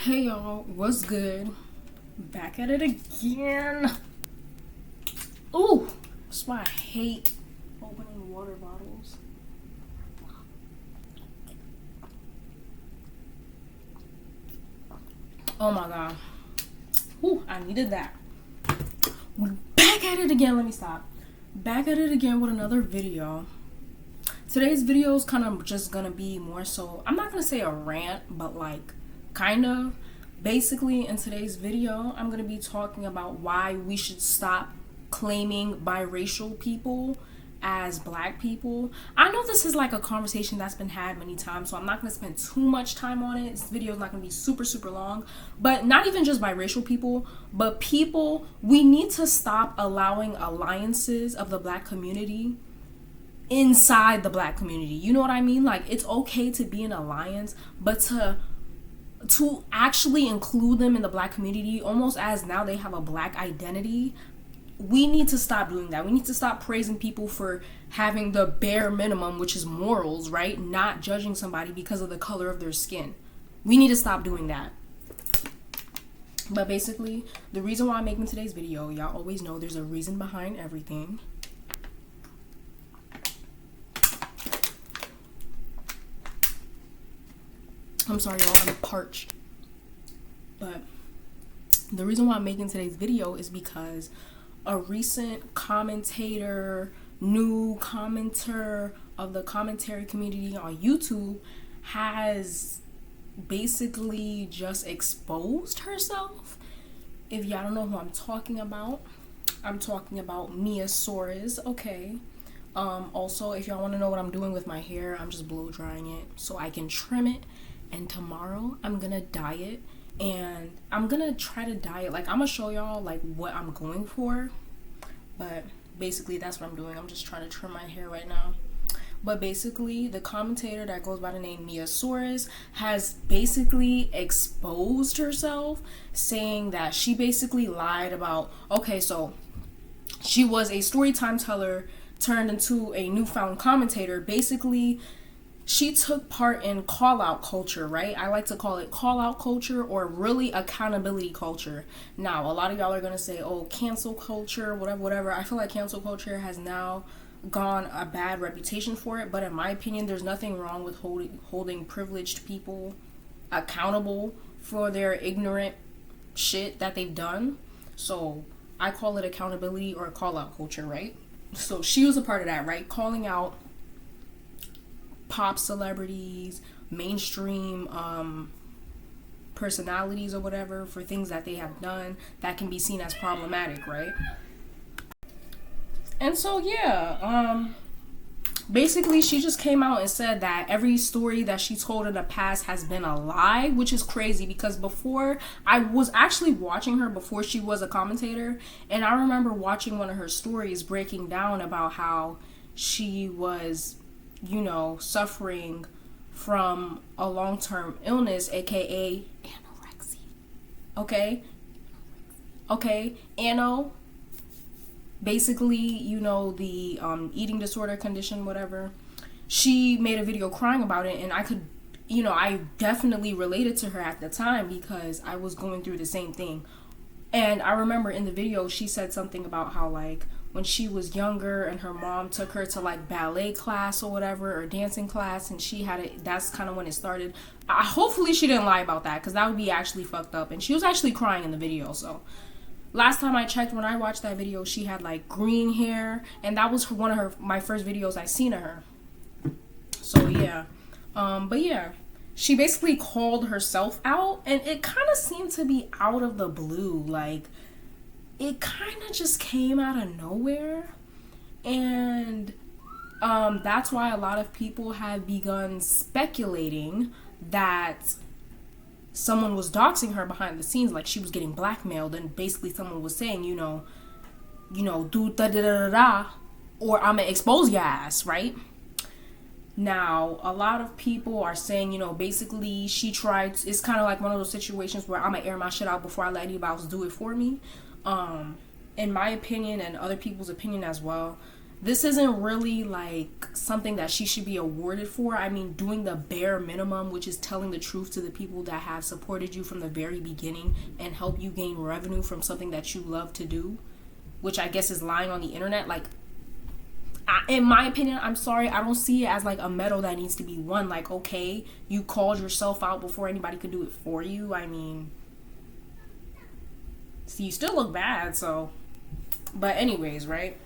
Hey y'all, what's good? Back at it again. Ooh, that's why I hate opening water bottles. Oh my god. Ooh, I needed that. We're back at it again. Let me stop. Back at it again with another video. Today's video is kind of just gonna be more so, I'm not gonna say a rant, but like kind of. Basically, in today's video, I'm gonna be talking about why we should stop claiming biracial people as black people. I know this is like a conversation that's been had many times, so I'm not gonna spend too much time on it. This video is not gonna be super long, but not even just biracial people, but people, we need to stop allowing alliances of the black community inside the black community. You know what I mean? Like, it's okay to be an alliance, but to actually include them in the black community almost as now they have a black identity, we need to stop doing that. We need to stop praising people for having the bare minimum, which is morals, right? Not judging somebody because of the color of their skin. We need to stop doing that. But basically, the reason why I'm making today's video, y'all always know there's a reason behind everything. I'm sorry, y'all, I'm parched. But the reason why I'm making today's video is because a recent new commenter of the commentary community on YouTube has basically just exposed herself. If y'all don't know who I'm talking about Miiasaurous, okay? Also, if y'all want to know what I'm doing with my hair, I'm just blow drying it so I can trim it. And tomorrow I'm gonna dye it, and I'm gonna try to dye it. Like, I'm gonna show y'all like what I'm going for, but basically that's what I'm doing. I'm just trying to trim my hair right now. But basically, the commentator that goes by the name Miiasaurous has basically exposed herself, saying that she basically lied about, okay, so she was a storytime teller turned into a newfound commentator. Basically, she took part in call-out culture, right? I like to call it call-out culture, or really accountability culture. Now, a lot of y'all are going to say, oh, cancel culture, whatever. I feel like cancel culture has now gone a bad reputation for it. But in my opinion, there's nothing wrong with holding privileged people accountable for their ignorant shit that they've done. So I call it accountability or call-out culture, right? So she was a part of that, right? Calling out pop celebrities, mainstream personalities or whatever for things that they have done that can be seen as problematic, right? And so yeah, basically she just came out and said that every story that she told in the past has been a lie, which is crazy because before, I was actually watching her before she was a commentator, and I remember watching one of her stories breaking down about how she was, you know, suffering from a long-term illness, aka anorexia. Ano, basically, you know, the eating disorder condition, whatever. She made a video crying about it, and I could, you know, I definitely related to her at the time because I was going through the same thing. And I remember in the video she said something about how, like, when she was younger and her mom took her to like ballet class or whatever, or dancing class, and she had it, that's kind of when it started. Hopefully she didn't lie about that, because that would be actually fucked up. And she was actually crying in the video. So last time I checked, when I watched that video, she had like green hair, and that was one of my first videos I seen of her. So yeah, but yeah, she basically called herself out, and it kind of seemed to be out of the blue. Like, it kind of just came out of nowhere, and that's why a lot of people have begun speculating that someone was doxing her behind the scenes, like she was getting blackmailed, and basically someone was saying, you know, do da da da da da, or I'm gonna expose your ass, right? Now, a lot of people are saying, you know, basically she tried, it's kind of like one of those situations where I'm gonna air my shit out before I let anybody else do it for me. In my opinion, and other people's opinion as well, this isn't really like something that she should be awarded for. I mean, doing the bare minimum, which is telling the truth to the people that have supported you from the very beginning and help you gain revenue from something that you love to do, which I guess is lying on the internet. Like, in my opinion, I'm sorry, I don't see it as like a medal that needs to be won. Like, okay, you called yourself out before anybody could do it for you. I mean, see, you still look bad, so. But anyways, right?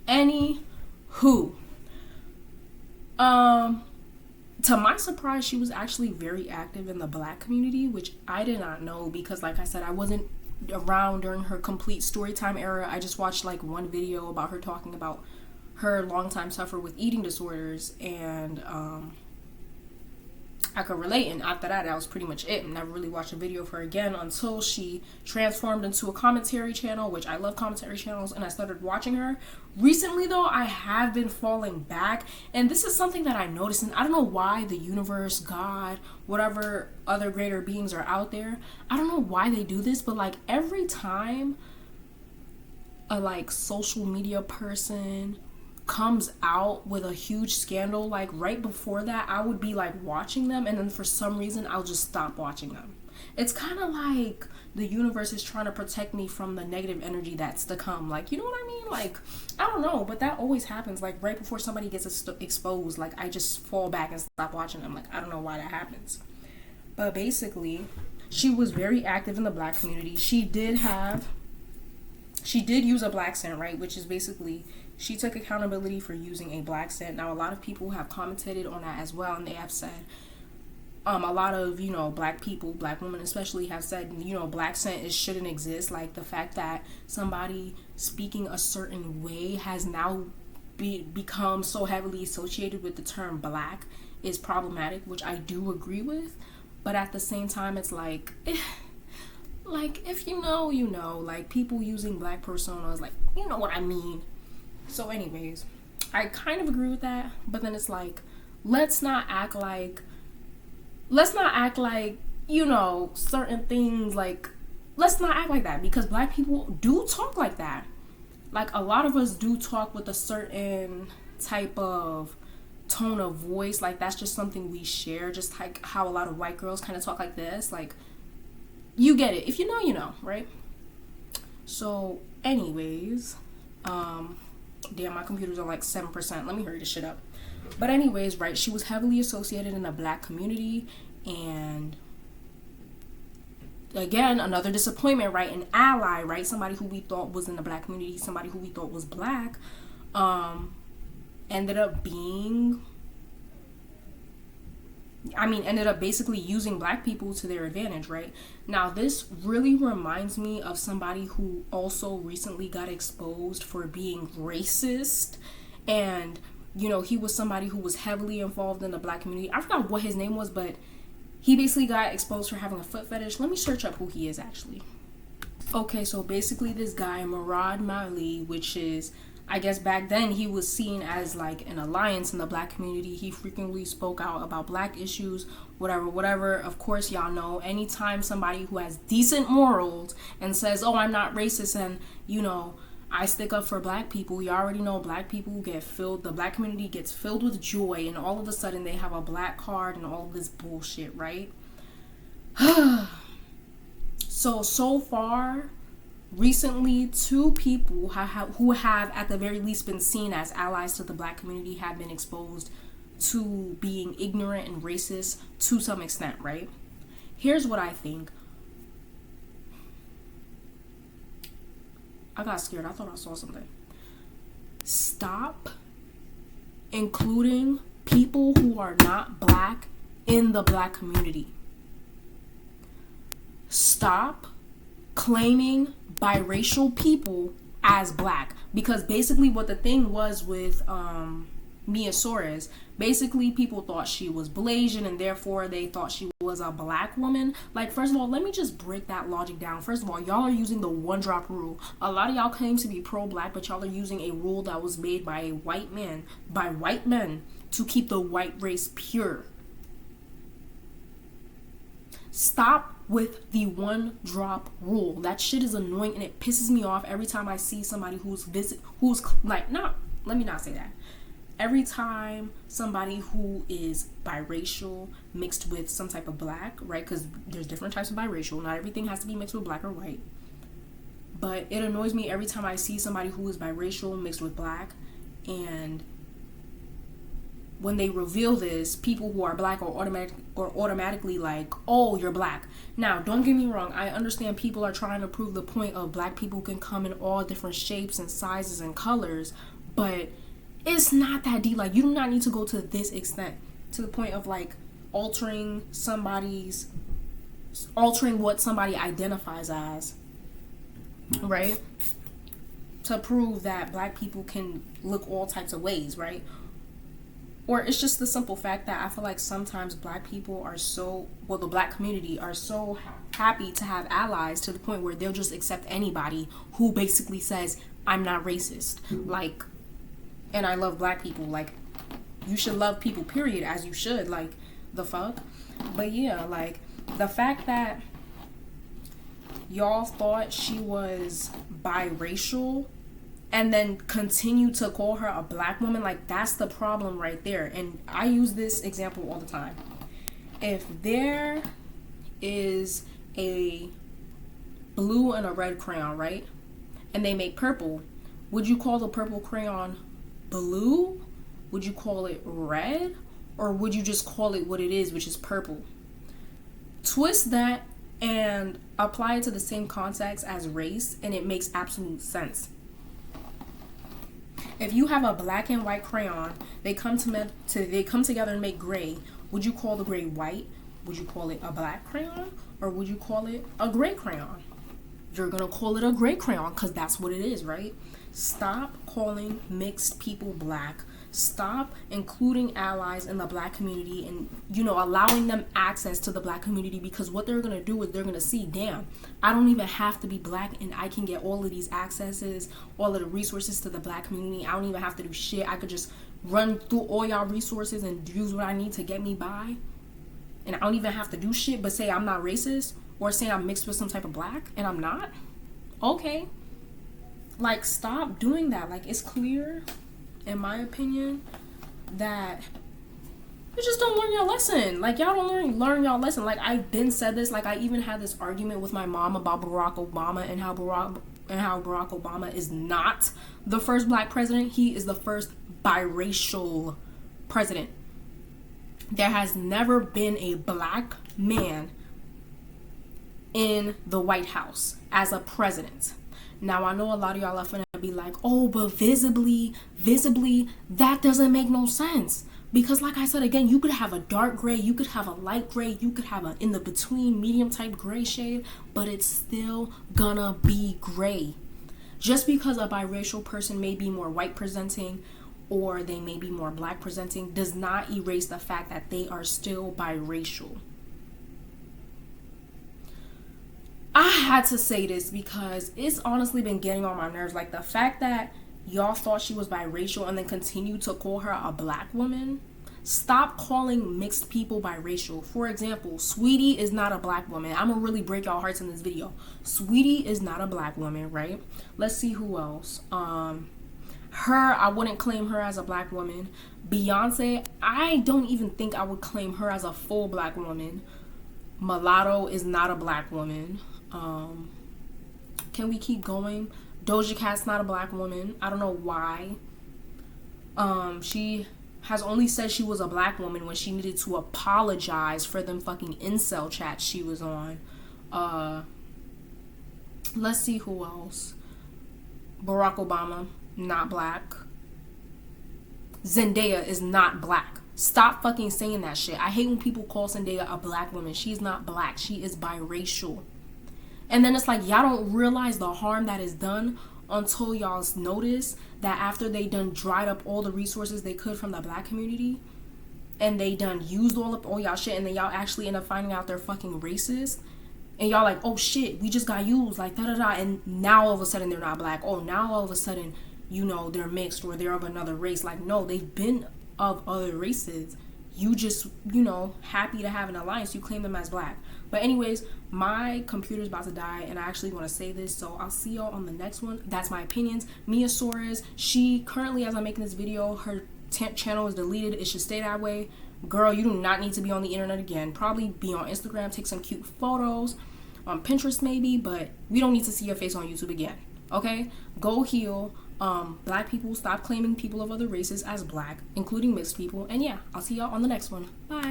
Anywho, to my surprise, she was actually very active in the Black community, which I did not know, because like I said, I wasn't around during her complete storytime era. I just watched like one video about her talking about her longtime suffer with eating disorders, and I could relate. And after that, that was pretty much it. Never really watched a video of her again until she transformed into a commentary channel, which I love commentary channels, and I started watching her. Recently, though, I have been falling back, and this is something that I noticed, and I don't know why the universe, God, whatever other greater beings are out there, I don't know why they do this, but like every time a like social media person comes out with a huge scandal, like right before that, I would be like watching them, and then for some reason I'll just stop watching them. It's kind of like the universe is trying to protect me from the negative energy that's to come. Like, you know what I mean? Like, I don't know, but that always happens. Like right before somebody gets exposed, like I just fall back and stop watching them. Like, I don't know why that happens. But basically, she was very active in the Black community. She did use a black scent, right? Which is basically, she took accountability for using a black scent. Now, a lot of people have commented on that as well, and they have said, a lot of, you know, Black people, Black women especially, have said, you know, black scent shouldn't exist. Like, the fact that somebody speaking a certain way has now become so heavily associated with the term Black is problematic, which I do agree with. But at the same time, it's like, like, if you know, you know. Like, people using Black personas, like, you know what I mean. So anyways, I kind of agree with that, but then it's like, let's not act like, you know, certain things, like, let's not act like that, because Black people do talk like that. Like, a lot of us do talk with a certain type of tone of voice. Like, that's just something we share, just like how a lot of white girls kind of talk like this. Like, you get it. If you know, you know, right? So anyways, damn, my computer's on like 7%. Let me hurry this shit up. But anyways, right, she was heavily associated in the Black community, and again, another disappointment, right? An ally, right? Somebody who we thought was in the Black community, somebody who we thought was Black, ended up basically using Black people to their advantage, right? Now, this really reminds me of somebody who also recently got exposed for being racist, and, you know, he was somebody who was heavily involved in the Black community. I forgot what his name was, but he basically got exposed for having a foot fetish. Let me search up who he is, actually. Okay, so basically this guy, Murad Merali, which is, I guess back then he was seen as like an alliance in the Black community. He frequently spoke out about Black issues, whatever. Of course, y'all know, anytime somebody who has decent morals and says, oh, I'm not racist, and, you know, I stick up for Black people, you already know Black people the Black community gets filled with joy, and all of a sudden they have a Black card and all of this bullshit, right? So far, recently, 2 people who have at the very least been seen as allies to the Black community have been exposed to being ignorant and racist to some extent, right? Here's what I think. I got scared. I thought I saw something. Stop including people who are not Black in the Black community. Stop claiming biracial people as Black, because basically what the thing was with Miiasaurous, basically people thought she was Blasian, and therefore they thought she was a Black woman. Like, first of all, let me just break that logic down. First of all, y'all are using the one drop rule. A lot of y'all claim to be pro-Black, but y'all are using a rule that was made by white men to keep the white race pure. Stop with the one drop rule. That shit is annoying and it pisses me off every time I see somebody who's like, not, let me not say that. Every time somebody who is biracial mixed with some type of black, right? Because there's different types of biracial. Not everything has to be mixed with black or white. But it annoys me every time I see somebody who is biracial mixed with black, and when they reveal this, people who are black are automatically like, oh, you're black. Now, don't get me wrong. I understand people are trying to prove the point of black people can come in all different shapes and sizes and colors, but it's not that deep. Like, you do not need to go to this extent, to the point of like altering what somebody identifies as, right? To prove that black people can look all types of ways, right? Or it's just the simple fact that I feel like sometimes black people are the black community are so happy to have allies to the point where they'll just accept anybody who basically says, I'm not racist. Like, and I love black people. Like, you should love people, period, as you should. Like, the fuck? But yeah, like, the fact that y'all thought she was biracial and then continue to call her a black woman, like, that's the problem right there. And I use this example all the time. If there is a blue and a red crayon, right? And they make purple, would you call the purple crayon blue? Would you call it red? Or would you just call it what it is, which is purple? Twist that and apply it to the same context as race, and it makes absolute sense. If you have a black and white crayon, they come together and make gray. Would you call the gray white? Would you call it a black crayon? Or would you call it a gray crayon? You're gonna call it a gray crayon because that's what it is, right? Stop calling mixed people black. Stop including allies in the black community and, allowing them access to the black community, because what they're going to do is they're going to see, damn, I don't even have to be black and I can get all of these accesses, all of the resources to the black community. I don't even have to do shit. I could just run through all y'all resources and use what I need to get me by. And I don't even have to do shit but say I'm not racist or say I'm mixed with some type of black and I'm not. Okay. Like, stop doing that. Like, it's clear, in my opinion, that you just don't learn your lesson. Like, y'all don't learn y'all lesson. Like, I've been said this. Like, I even had this argument with my mom about Barack Obama and how Barack Obama is not the first black president. He is the first biracial president. There has never been a black man in the White House as a president. Now, I know a lot of y'all are finna be like, oh, but visibly, that doesn't make no sense. Because like I said, again, you could have a dark gray, you could have a light gray, you could have a in the between medium type gray shade, but it's still gonna be gray. Just because a biracial person may be more white presenting or they may be more black presenting does not erase the fact that they are still biracial. I had to say this because it's honestly been getting on my nerves. Like, the fact that y'all thought she was biracial and then continue to call her a black woman. Stop calling mixed people biracial. For example, Sweetie is not a black woman. I'm gonna really break y'all hearts in this video. Sweetie is not a black woman, right? Let's see who else. I wouldn't claim her as a black woman. Beyonce, I don't even think I would claim her as a full black woman. Mulatto is not a black woman. Can we keep going? Doja Cat's not a black woman. I don't know why. She has only said she was a black woman when she needed to apologize for them fucking incel chats she was on. Let's see who else. Barack Obama, not black. Zendaya is not black. Stop fucking saying that shit. I hate when people call Zendaya a black woman. She's not black. She is biracial. And then it's like, y'all don't realize the harm that is done until y'all notice that after they done dried up all the resources they could from the black community and they done used all y'all shit, and then y'all actually end up finding out they're fucking racist, and y'all like, oh shit, we just got used, like da-da-da, and now all of a sudden they're not black. Oh, now all of a sudden, they're mixed or they're of another race. Like, no, they've been of other races. you just, you know, happy to have an alliance. You claim them as black. But anyways, my computer's about to die, and I actually want to say this, so I'll see y'all on the next one. That's my opinions. Miiasaurous, she currently, as I'm making this video, her channel is deleted. It should stay that way. Girl, you do not need to be on the internet again. Probably be on Instagram, take some cute photos, on Pinterest maybe, but we don't need to see your face on YouTube again. Okay? Go heal. Black people, stop claiming people of other races as black, including mixed people. And yeah, I'll see y'all on the next one. Bye.